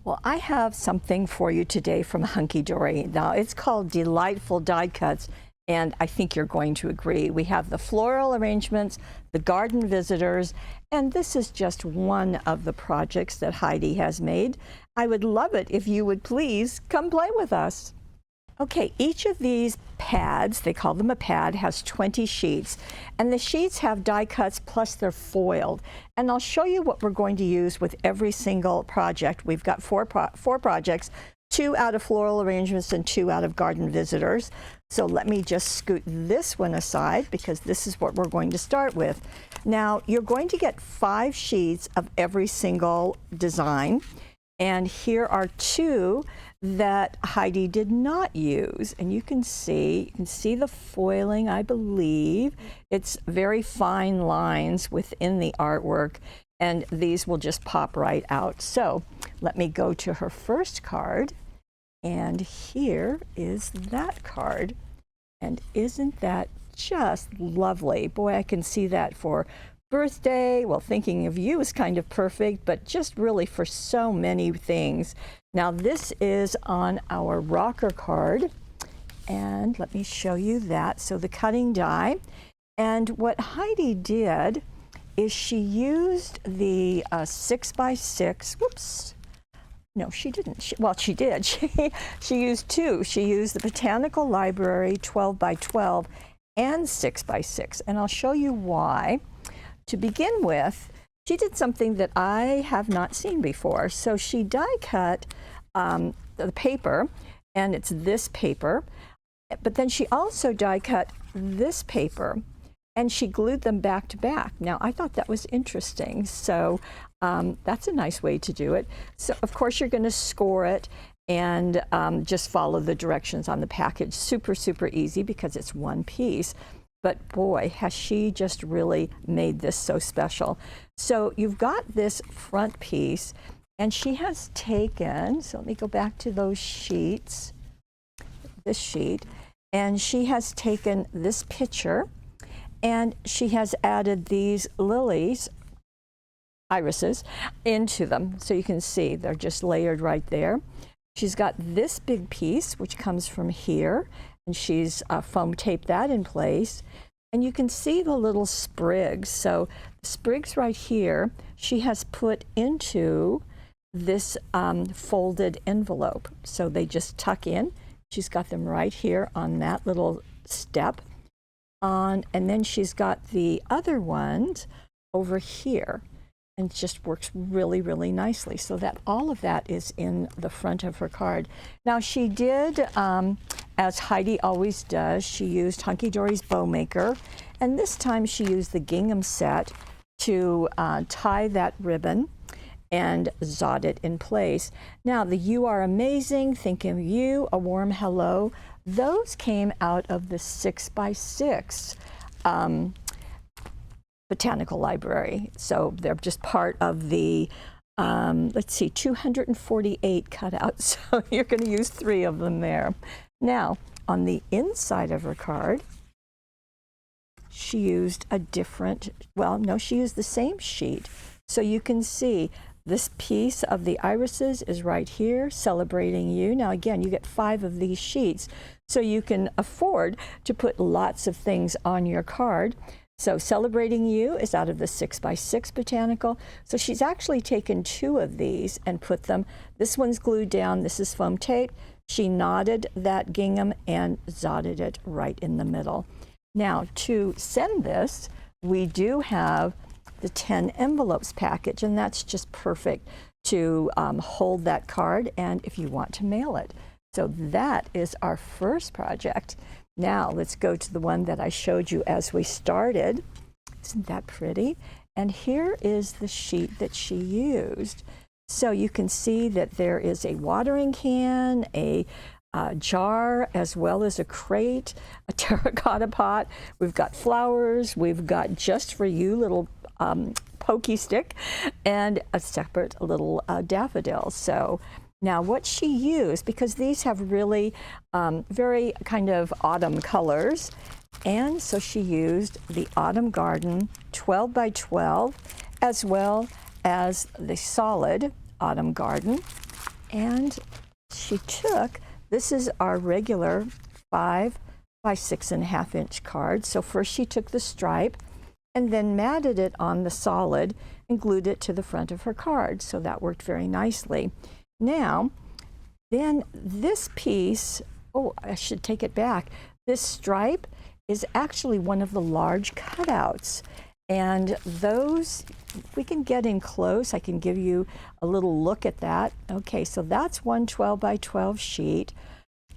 Well, I have something for you today from Hunkydory. Now, it's called Delightful Die Cuts, and I think you're going to agree. We have the floral arrangements, the garden visitors, and this is just one of the projects that Heidi has made. I would love it if you would please come play with us. Okay, each of these pads, they call them a pad, has 20 sheets, and the sheets have die cuts plus they're foiled. And I'll show you what we're going to use with every single project. We've got four projects, 2 out of floral arrangements and 2 out of garden visitors. So let me just scoot this one aside because this is what we're going to start with. Now, you're going to get 5 sheets of every single design. And here are 2 that Heidi did not use. And you can see the foiling, I believe. It's very fine lines within the artwork, and these will just pop right out. So let me go to her first card, and here is that card. And isn't that just lovely? Boy, I can see that for birthday. Well, thinking of you is kind of perfect, but just really for so many things. Now, this is on our rocker card, and let me show you that. So the cutting die, and what Heidi did is she used the 6x6. Whoops. No, she didn't. Well, she did. She used 2. She used the Botanical Library 12x12 and 6x6, and I'll show you why. To begin with, she did something that I have not seen before. So she die cut the paper, and it's this paper, but then she also die cut this paper, and she glued them back to back. Now, I thought that was interesting. So that's a nice way to do it. So of course you're going to score it and just follow the directions on the package. Super, super easy because it's one piece. But boy, has she just really made this so special. So you've got this front piece, and she has taken, so let me go back to those sheets, this sheet, and she has taken this picture, and she has added these lilies, irises, into them. So you can see they're just layered right there. She's got this big piece, which comes from here, and she's foam taped that in place. And you can see the little sprigs. So the sprigs right here, she has put into this folded envelope. So they just tuck in. She's got them right here on that little step. And then she's got the other ones over here. And it just works really, really nicely. So that all of that is in the front of her card. Now she did, as Heidi always does, she used Hunkydory's bow maker, and this time she used the gingham set to tie that ribbon and zod it in place. Now the "You Are Amazing," "Think of You," "A Warm Hello," those came out of the 6x6 Botanical Library. So they're just part of the, let's see, 248 cutouts. So you're going to use 3 of them there. Now, on the inside of her card, she used a different, well, no, she used the same sheet. So you can see this piece of the irises is right here, celebrating you. Now, again, you get 5 of these sheets, so you can afford to put lots of things on your card. So Celebrating You is out of the 6x6 Botanical. So she's actually taken 2 of these and put them, this one's glued down, this is foam tape. She knotted that gingham and zodded it right in the middle. Now to send this, we do have the 10 envelopes package, and that's just perfect to hold that card and if you want to mail it. So that is our first project. Now let's go to the one that I showed you as we started. Isn't that pretty? And here is the sheet that she used. So you can see that there is a watering can, a jar, as well as a crate, a terracotta pot. We've got flowers. We've got Just For You little pokey stick and a separate little daffodil. So now what she used, because these have really very kind of autumn colors, and so she used the Autumn Garden 12x12 as well as the solid Autumn Garden. And she took, this is our regular 5 by 6.5 inch card. So first she took the stripe and then matted it on the solid and glued it to the front of her card. So that worked very nicely. Now, then this piece, oh, I should take it back. This stripe is actually one of the large cutouts. And those, we can get in close. I can give you a little look at that. Okay, so that's one 12 by 12 sheet.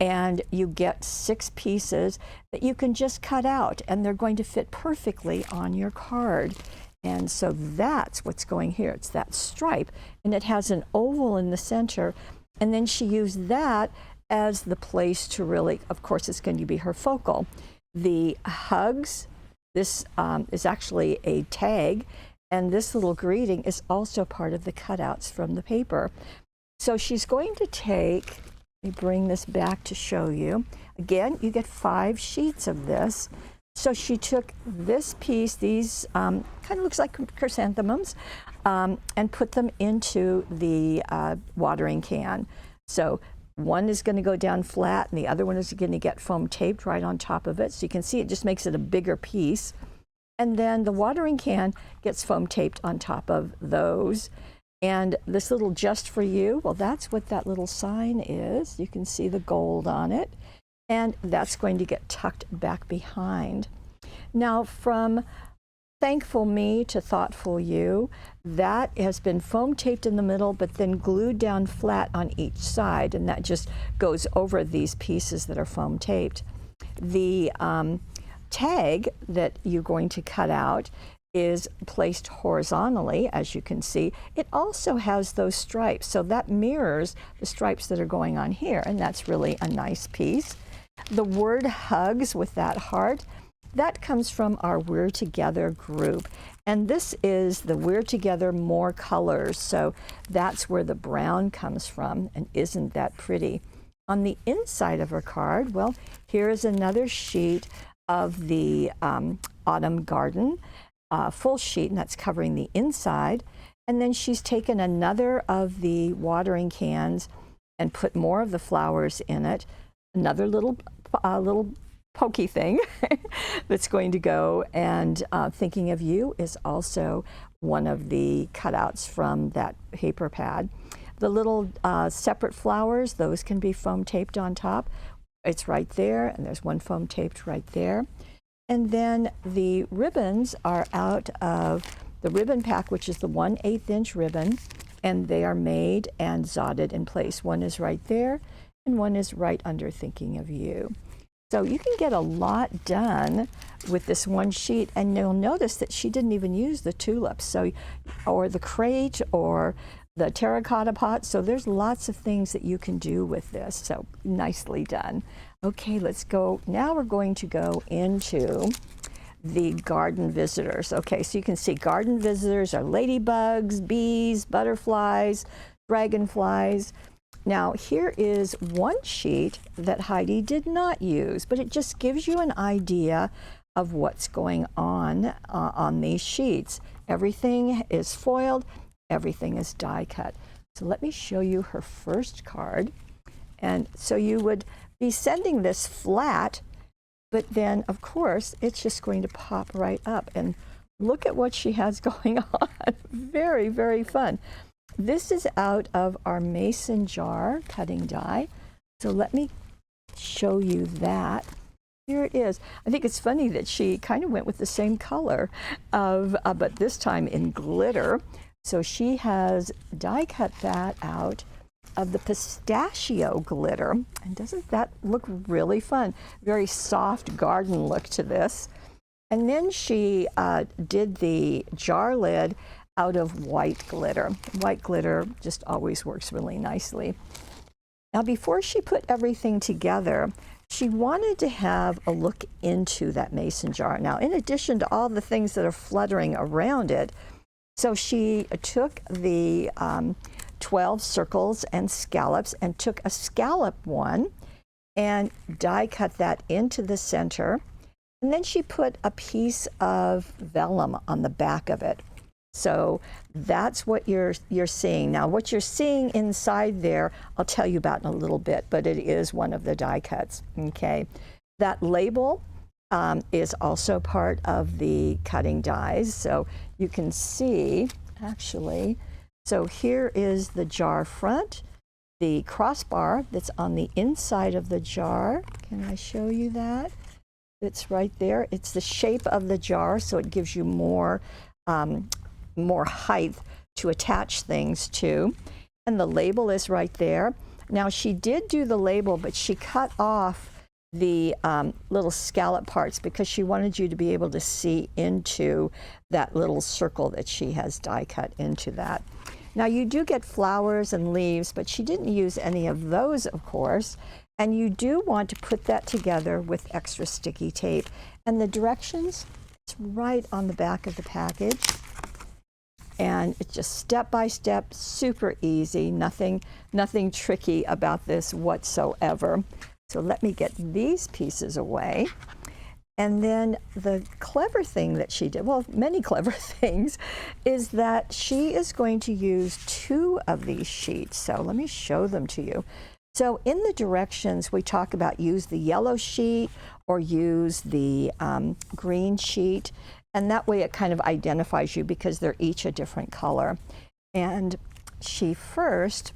And you get 6 pieces that you can just cut out, and they're going to fit perfectly on your card. And so that's what's going here. It's that stripe, and it has an oval in the center. And then she used that as the place to really, of course, it's going to be her focal. The hugs, this is actually a tag, and this little greeting is also part of the cutouts from the paper. So she's going to take, let me bring this back to show you. Again, you get 5 sheets of this. So she took this piece, these kind of looks like chrysanthemums, and put them into the watering can. So one is going to go down flat, and the other one is going to get foam taped right on top of it. So you can see it just makes it a bigger piece. And then the watering can gets foam taped on top of those. And this little "just for you," well, that's what that little sign is. You can see the gold on it. And that's going to get tucked back behind. Now, from Thankful Me to Thoughtful You, that has been foam taped in the middle, but then glued down flat on each side, and that just goes over these pieces that are foam taped. The tag that you're going to cut out is placed horizontally, as you can see. It also has those stripes, so that mirrors the stripes that are going on here, and that's really a nice piece. The word "hugs" with that heart, that comes from our We're Together group. And this is the We're Together More Colors. So that's where the brown comes from. And isn't that pretty? On the inside of her card, well, here is another sheet of the Autumn Garden, full sheet, and that's covering the inside. And then she's taken another of the watering cans and put more of the flowers in it. Another little pokey thing that's going to go, and Thinking of You is also one of the cutouts from that paper pad. The little separate flowers, those can be foam taped on top. It's right there, and there's one foam taped right there. And then the ribbons are out of the ribbon pack, which is the 1/8 inch ribbon, and they are made and zotted in place. One is right there, and one is right under Thinking of You. So you can get a lot done with this one sheet, and you'll notice that she didn't even use the tulips, so, or the crate, or the terracotta pot. So there's lots of things that you can do with this. So nicely done. Okay, let's go. Now we're going to go into the garden visitors. Okay, so you can see garden visitors are ladybugs, bees, butterflies, dragonflies. Now here is one sheet that Heidi did not use, but it just gives you an idea of what's going on these sheets. Everything is foiled, everything is die cut. So let me show you her first card. And so you would be sending this flat, but then of course it's just going to pop right up. And look at what she has going on. Very, very fun. This is out of our mason jar cutting die. So let me show you that. Here it is. I think it's funny that she kind of went with the same color of, but this time in glitter. So she has die cut that out of the pistachio glitter. And doesn't that look really fun? Very soft garden look to this. And then she did the jar lid out of white glitter. White glitter just always works really nicely. Now, before she put everything together, she wanted to have a look into that mason jar. Now, in addition to all the things that are fluttering around it, so she took the 12 circles and scallops and took a scallop one and die cut that into the center. And then she put a piece of vellum on the back of it. So that's what you're seeing. Now, what you're seeing inside there, I'll tell you about in a little bit, but it is one of the die cuts, okay? That label is also part of the cutting dies. So you can see, actually, so here is the jar front, the crossbar that's on the inside of the jar. Can I show you that? It's right there. It's the shape of the jar, so it gives you more height to attach things to. And the label is right there. Now, she did do the label, but she cut off the little scallop parts because she wanted you to be able to see into that little circle that she has die cut into that. Now, you do get flowers and leaves, but she didn't use any of those, of course. And you do want to put that together with extra sticky tape. And the directions, it's right on the back of the package. And it's just step by step, super easy, nothing tricky about this whatsoever. So let me get these pieces away. And then the clever thing that she did, well, many clever things, is that she is going to use 2 of these sheets. So let me show them to you. So in the directions, we talk about use the yellow sheet or use the green sheet. And that way it kind of identifies you because they're each a different color. And she first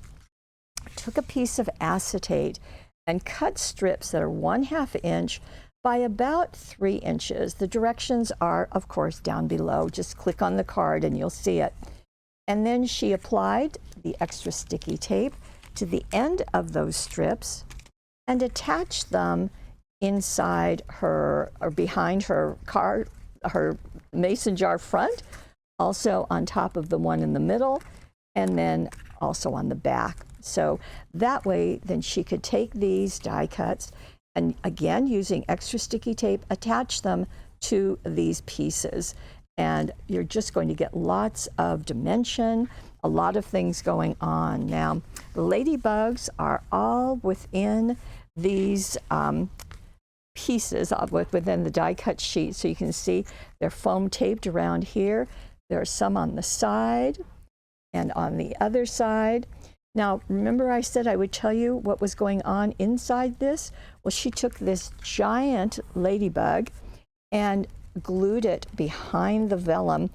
took a piece of acetate and cut strips that are 1/2 inch by about 3 inches. The directions are, of course, down below. Just click on the card and you'll see it. And then she applied the extra sticky tape to the end of those strips and attached them inside her or behind her card, her mason jar front, also on top of the one in the middle, and then also on the back. So that way, then she could take these die cuts and, again, using extra sticky tape, attach them to these pieces. And you're just going to get lots of dimension, a lot of things going on. Now, the ladybugs are all within these pieces within the die cut sheet. So you can see they're foam taped around here. There are some on the side and on the other side. Now, remember I said I would tell you what was going on inside this? Well, she took this giant ladybug and glued it behind the vellum,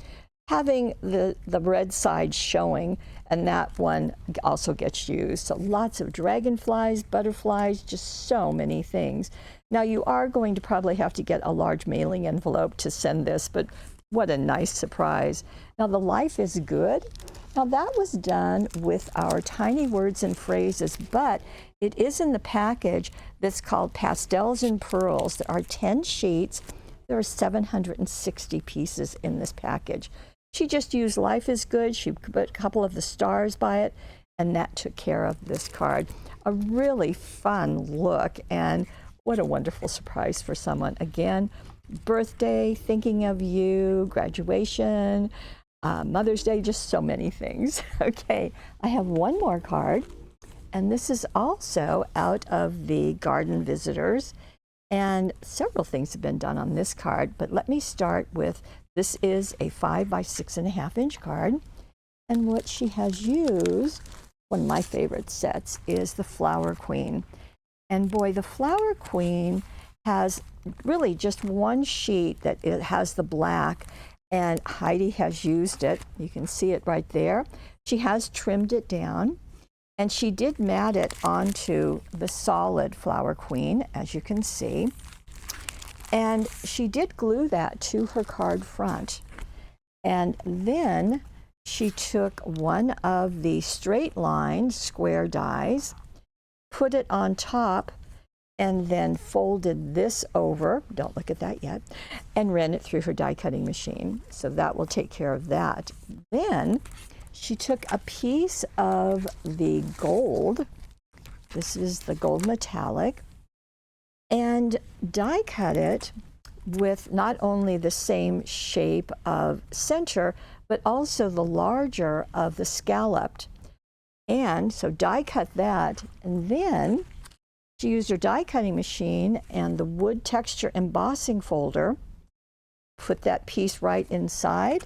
having the red side showing, and that one also gets used. So lots of dragonflies, butterflies, just so many things. Now, you are going to probably have to get a large mailing envelope to send this, but what a nice surprise. Now, the life is good. Now, that was done with our tiny words and phrases, but it is in the package that's called Pastels and Pearls. There are 10 sheets. There are 760 pieces in this package. She just used Life is Good. She put a couple of the stars by it, and that took care of this card. A really fun look, and what a wonderful surprise for someone. Again, birthday, thinking of you, graduation, Mother's Day, just so many things. Okay, I have one more card, and this is also out of the Garden Visitors, and several things have been done on this card, but let me start with, this is a 5 by 6.5 inch card, and what she has used, one of my favorite sets, is the Flower Queen. And boy, the Flower Queen has really just one sheet that it has the black, and Heidi has used it. You can see it right there. She has trimmed it down, and she did mat it onto the solid Flower Queen, as you can see. And she did glue that to her card front. And then she took one of the straight line square dies, put it on top, and then folded this over, don't look at that yet, and ran it through her die cutting machine. So that will take care of that. Then she took a piece of the gold, this is the gold metallic, and die cut it with not only the same shape of center, but also the larger of the scalloped. And so die cut that, and then she used her die cutting machine and the wood texture embossing folder, put that piece right inside,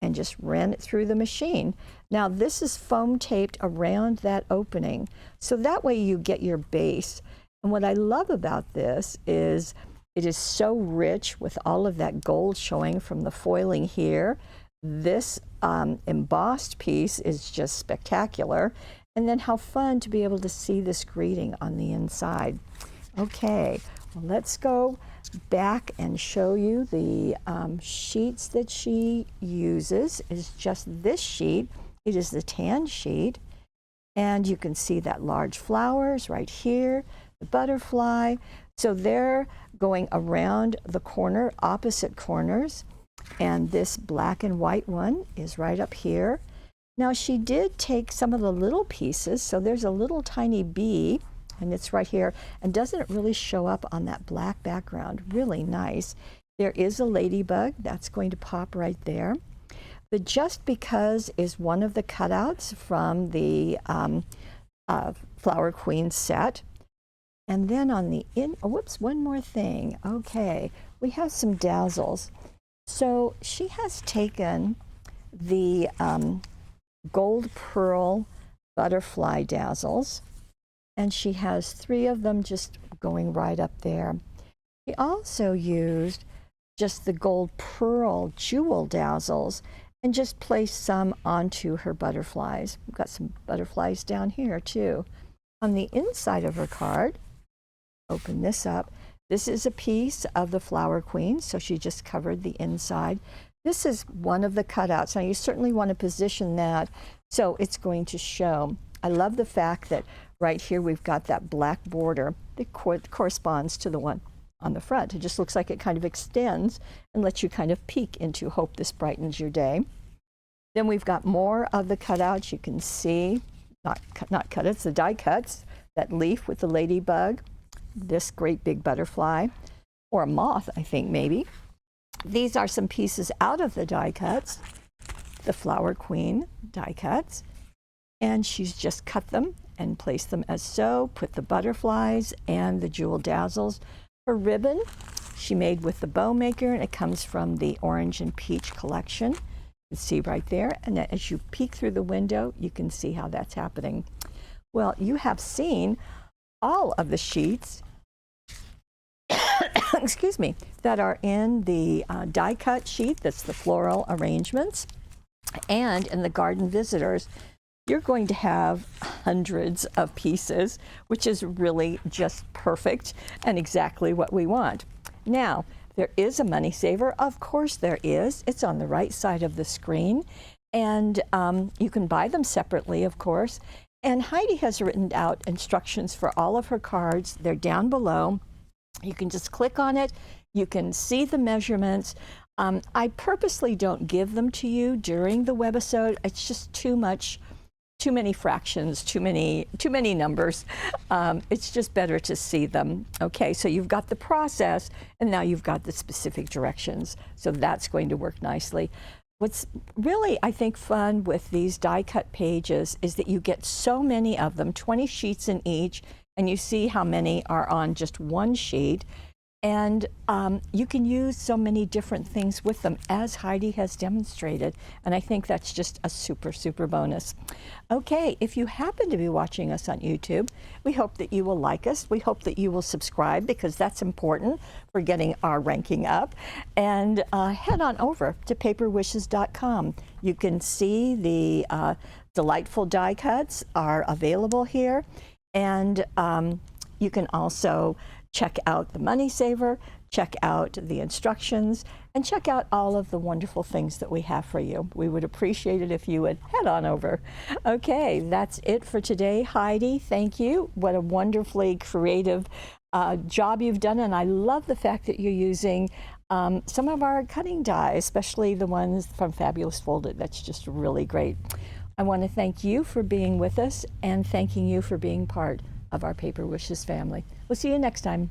and just ran it through the machine. Now this is foam taped around that opening, so that way you get your base. And what I love about this is it is so rich with all of that gold showing from the foiling here. This embossed piece is just spectacular. And then how fun to be able to see this greeting on the inside. Okay, well, let's go back and show you the sheets that she uses. Is just this sheet. It is the tan sheet. And you can see that large flowers right here, the butterfly. So they're going around the corner, opposite corners. And this black and white one is right up here. Now she did take some of the little pieces, so there's a little tiny bee, and it's right here, and doesn't really show up on that black background. Really nice. There is a ladybug, that's going to pop right there. The Just Because is one of the cutouts from the Flower Queen set. And then on the whoops, one more thing. Okay, we have some dazzles. So she has taken the gold pearl butterfly dazzles, and she has 3 of them just going right up there. She also used just the gold pearl jewel dazzles and just placed some onto her butterflies. We've got some butterflies down here too. On the inside of her card, open this up. This is a piece of the Flower Queen, so she just covered the inside. This is one of the cutouts. Now you certainly want to position that so it's going to show. I love the fact that right here we've got that black border that corresponds to the one on the front. It just looks like it kind of extends and lets you kind of peek into Hope This Brightens Your Day. Then we've got more of the cutouts. You can see, not cutouts, the die cuts, that leaf with the ladybug, this great big butterfly, or a moth, I think maybe. These are some pieces out of the die cuts, the Flower Queen die cuts, and she's just cut them and placed them as so, put the butterflies and the jewel dazzles. Her ribbon she made with the bow maker, and it comes from the Orange and Peach collection. You can see right there, and as you peek through the window, you can see how that's happening. Well, you have seen all of the sheets excuse me, that are in the die cut sheet, that's the floral arrangements, and in the garden visitors. You're going to have hundreds of pieces, which is really just perfect and exactly what we want. Now, there is a money saver. Of course there is. It's on the right side of the screen, and you can buy them separately, of course. And Heidi has written out instructions for all of her cards. They're down below. You can just click on it. You can see the measurements. I purposely don't give them to you during the webisode. It's just too many fractions, too many numbers. It's just better to see them. Okay, so you've got the process, and now you've got the specific directions. So that's going to work nicely. What's really, I think, fun with these die cut pages is that you get so many of them, 20 sheets in each, and you see how many are on just one sheet. And you can use so many different things with them, as Heidi has demonstrated. And I think that's just a super, super bonus. Okay, if you happen to be watching us on YouTube, we hope that you will like us. We hope that you will subscribe, because that's important for getting our ranking up. And head on over to paperwishes.com. You can see the delightful die cuts are available here. And you can also check out the money saver, check out the instructions, and check out all of the wonderful things that we have for you. We would appreciate it if you would head on over. Okay, that's it for today. Heidi, thank you. What a wonderfully creative job you've done, and I love the fact that you're using some of our cutting die, especially the ones from Fabulous Folded. That's just really great. I want to thank you for being with us, and thanking you for being part of our Paper Wishes family. We'll see you next time.